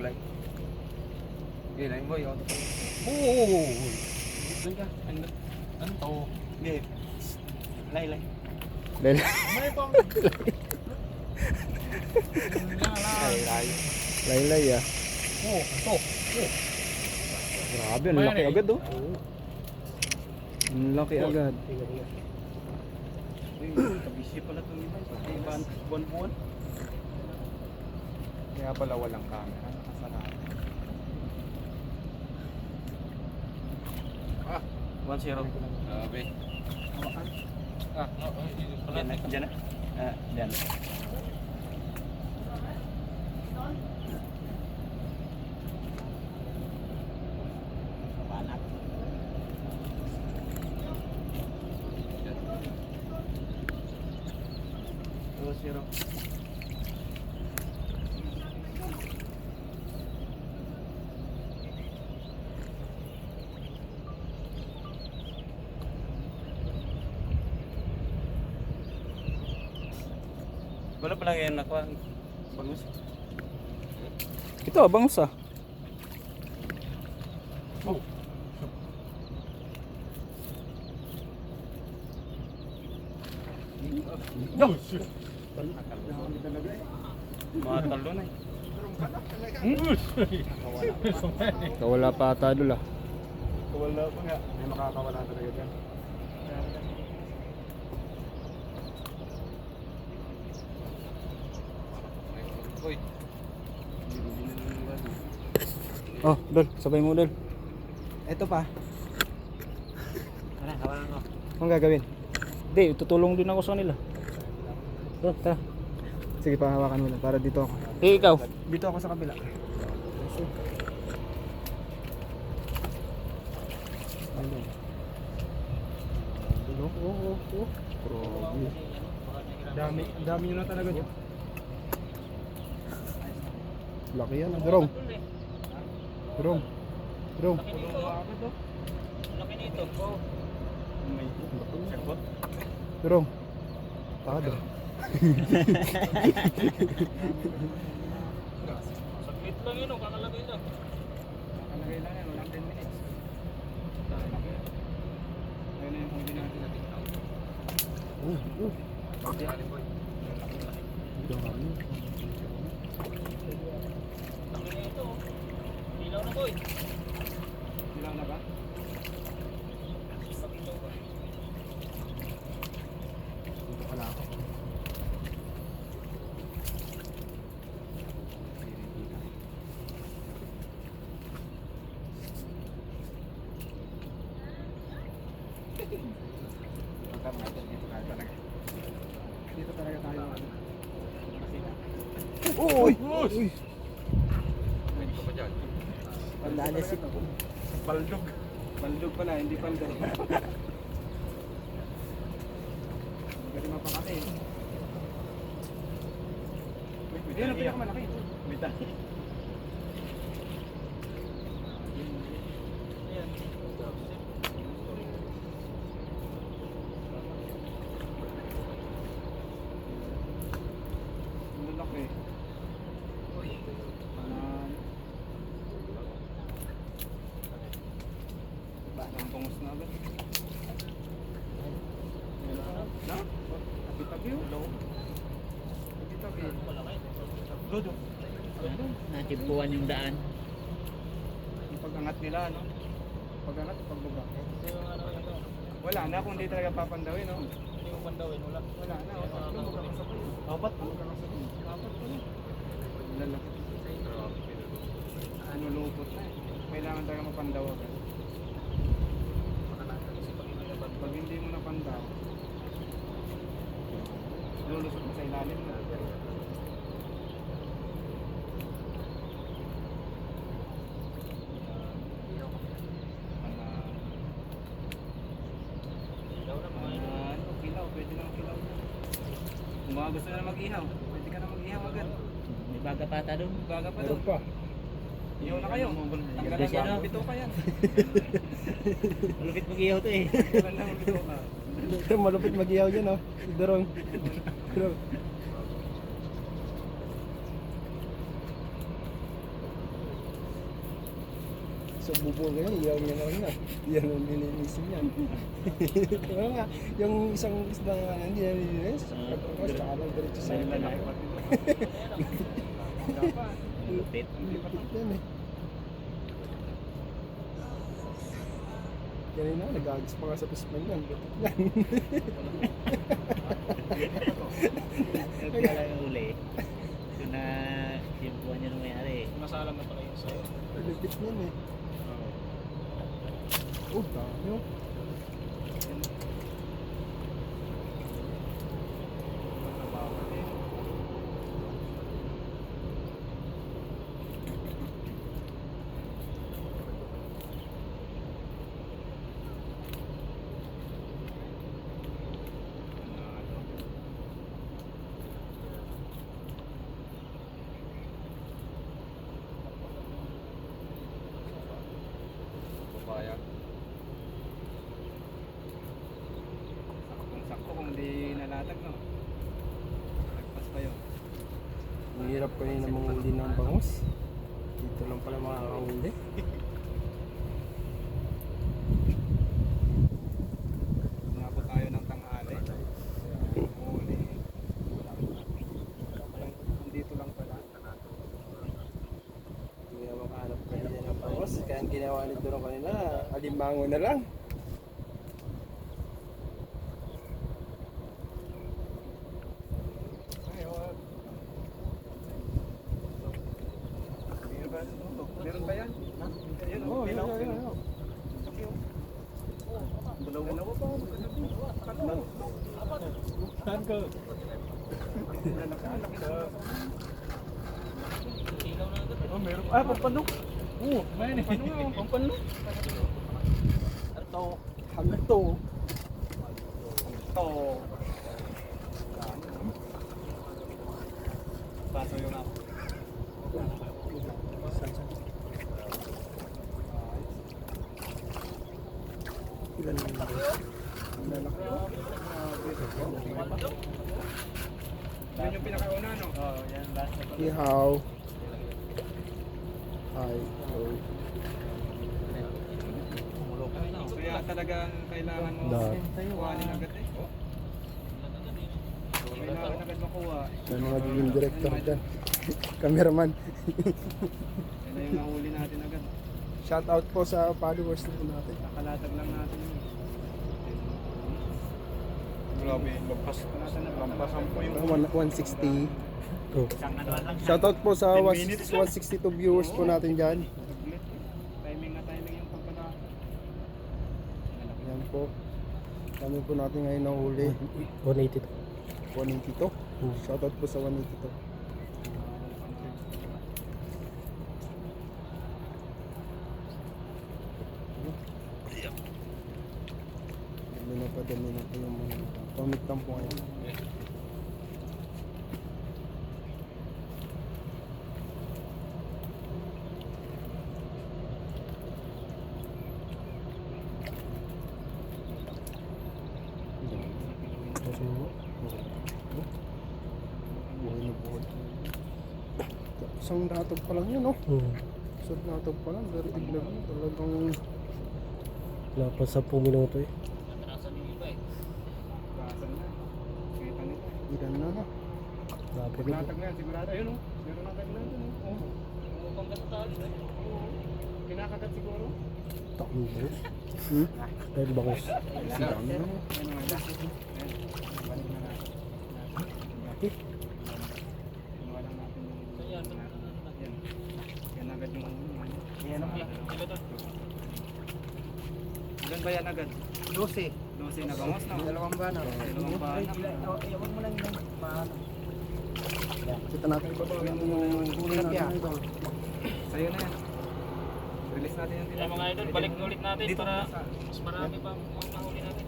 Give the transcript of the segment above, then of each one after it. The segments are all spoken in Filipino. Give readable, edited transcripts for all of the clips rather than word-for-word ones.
light. Okay, line boy. Oo. Doon ka. Ano to? Hindi. Lay. Lay. May pang. Lay. Lay ah. Oh, ito. Grabe, ang laki agad oh. Ang laki agad. Uy, kabisi pala itong iba. Pati buwan-buwan. Kaya pala walang camera. Nakasarado. 1-0. Grabe. Diyan na. Diyan. Zero. Wala pala ngayon nakuha bangus. Ito, bangus ah. Oh. No. Mga talon eh. Wala pa ata dul ah. Wala pa nga. May makakawala talaga dyan. Uy. Oh, dul, sabay mo dul. Ito pa. Tara, hawakan ko. Anong gagawin? Hindi, tutulong din ako sa kanila. Tara. Sige, pahawakan mo lang para dito ako. Ikaw. Dito ako sa kabila. Oh. Dami nyo na talaga dyan. Laki yan. Durong. Laki nito. Oh. May sakot. Durong. Pado. Sakit lang yun, kakalagay lang. Kakalagay lang yan, walang 10 minutes. Ayun na yung huli natin na TikTok. Pati alin boy. Laki na ito. Dilaw na boy. Dilaw na ba? Pag-ilaw ba? Dito pala ako. Dito talaga tayo. Uy! Pwede ka pa dyan. Pandalasip. Baldog. Baldog pala, hindi pandog. Garima pa kasi. Yan ang pinakamalaki. May tayo. Ang lalaki. Ang pangos na agad. Na? Tabi-tabi yun. Tabi-tabi. Dodo. Natimpuan yung daan. Yung pag-angat nila, no? Pag-angat, pagbaba. Wala na kung hindi talaga papandawin, no? Hindi mo pandawin, wala. Wala na. Apat pa. Apat pa na. Lalaki. Ano, lupot na eh. Kailangan talaga mapandaw agad. Pag hindi mo napandaw, lulusot mo sa ilalim na. Kilaw, pwede na kilaw. Kung mga gusto na mag-ihaw, pwede ka na mag-ihaw agad. May baga pata doon. Baga pa doon. Ihaw na kayo. Tanggalan Kasi ano? na bito ka yan. Malupit mag-ihaw to eh. Tanggalan na bito ka. Malupit mag-iyaw dyan oh. Durong. Sa bubo ngayon, iyaw niya na lang na. Yan ang nilinisin niya. Kaya nga, yung isang isda nga hindi na nilinis, pagkakos, saka lang diretso sa Sa'yo na ilan. nakipatid. Dapat. Lupit. Lipit yan eh. Kanina, nag-agis pa nga sa pispan yan. Lipit yan. Yung pala yung uli. Ito na timpuan niya ng mayari. Masalang na pala yun sa'yo. Lipit yan eh. Oh, dami oh. Papaya. Sakto kung di nalatag, no? Nagpas pa yun. Ang hirap kanina manghuli ng bangus. Dito lang pala makakahuli. Umabot tayo ng tanghali. Huli. Dito lang pala. Hindi na makahanap kanina ng bangus. Kaya ang ginawa nito ng kanila, alimango na lang. Ay, wag. Meron ba yan? Ayun, Oo, oh, yun, ilaw. yun, yun. Dalawa pa. Tatlo. Saan ka? Oh, meron. Ah, pampano. Oo, may ni. Pampano? Ito. Hanto. Ito. Baso yung ako. Ilan lang ba? Yun yung pinakauna, no? Oo, yan. Last na pala. Ihaw. Ay, oh. Kaya talagang kailangan mo Dahil. kuhanin agad eh. Kailangan agad makuha. May mga game director dyan. Cameraman. Yan na yung nahuli natin agad. Shout out po sa followers po natin. Nakalatag lang natin yun. Grabe, lampasan po yung 160. Oh. Isang ano lang. Shout out po sa 10 minutes lang. 162 viewers po natin dyan. timing na timing yung pagkala. Yan po. Kami po natin ngayon nahuli. 182. 182. Shout out po sa 182. Dami na po yung mga comic lang po ngayon. Buhay na buhay. Isang natog pa lang yun, no? Isang natog pa lang, very ignorant. Talagang Wala pa 10 minuto eh. Atrasan yung iba eh. Gasan na. Kita nito. ilan na na. Pag natag na yan, sigurado. Ayun o. Meron natag na ito. Oo. Mukhang katatalo eh. Kinakagat siguro. Taon ba? Dahil bangus. Ang dami na. Ayun o. Balik na natin. Kinuha lang natin yung... Ayan. Yan. Yan agad yung... Yan ang Ilan doon? Ilan ba yan agad? 12. 12 na bangos na. Dalawang bana. Dalawang bana. Iwan mo lang yung maano. Kita natin yung huli natin ito. Sa'yo na yan. Release natin yung Kaya mga idol, balik ulit natin Dito para sa- mas marami pa ang mahuli natin.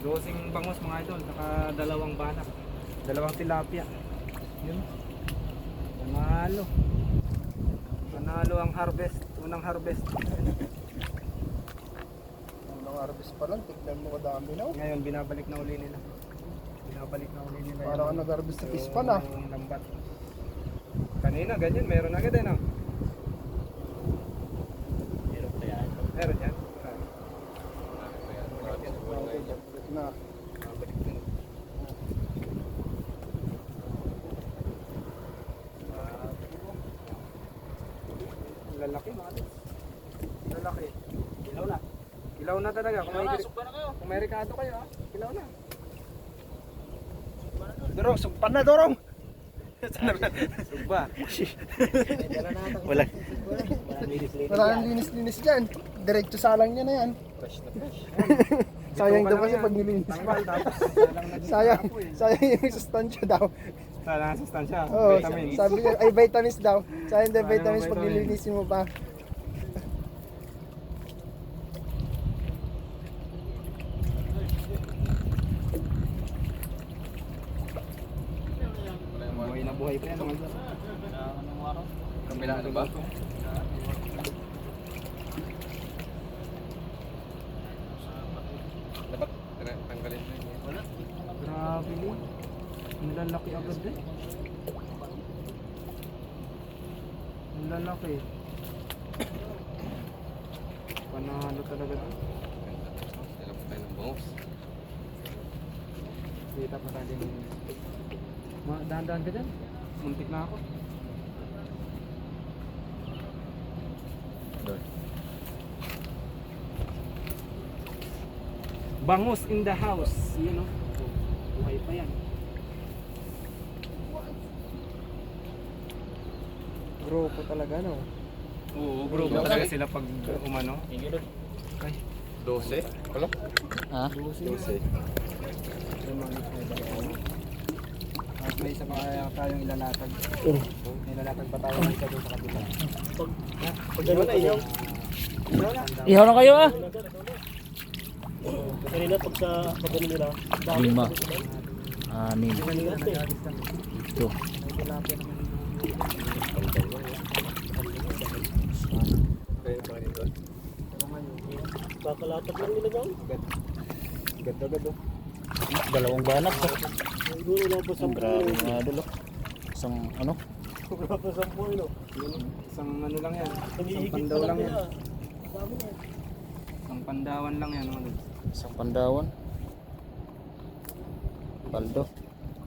12 bangos mga idol, saka dalawang banak. Dalawang tilapia. Yun. Panalo. Panalo ang harvest. Unang harvest. Unang harvest pa lang, tignan mo kadami na. Ngayon, binabalik na uli nila. Binabalik na uli nila. Para ka nag-harvest sa pispan ah. Yung lambat. Kanina, ganyan. Meron agad eh, no? Meron yan? Na. Lalaki mga lods. Lalaki. Ilaw na. Ilaw na talaga. Kung may Ricardo kayo, ah. Ilaw na. Dorong, sumpan na Dorong! Sugba. Wala. Maraming linis-linis dyan. Diretso salang niya na yan. Sayang daw kasi pag nilinis. Tanggal tapos. Sayang yung sustansya daw. Salang sustansya. Oo, Vitamins. sabi niya, ay vitamins daw. Sayang daw vitamins pag nilinisin mo pa. Buhay na buhay pa yan mga lods. Anong araw? Kabila ano ba? Grabe din. Ang lalaki agad din. Ang lalaki. Panalo talaga din. Kita pa tayo din. Dahan-dahan ka dyan. Muntik na ako. Bangus in the house. Yun o. Buhay pa yan. Grupo talaga no. Oo, bro. Talaga sila pag umano. Thank you, Lord. Ay, 12? Wala? Ha? 12. At may isa pa kaya tayong ilalatag. May ilalatag pa tayo isa doon sa kabila. Pag gano'n na, ilaw. Ihaw na kayo ah! Kanina pag sa pag gano'n nila, 5, 6, kanina ito. 7. Kakalatag lang nila daw. Ganda-ganda. Dalawang banak to. Siguro lang po sa Grabe mga idol oh. Isang ano? Wala pa sa buhay, no? Isang ano lang yan. Isang Nangihigit pandaw pa lang lang yan. nila. Dami na. Isang pandawan lang yan mga lods. Isang pandawan. Paldo.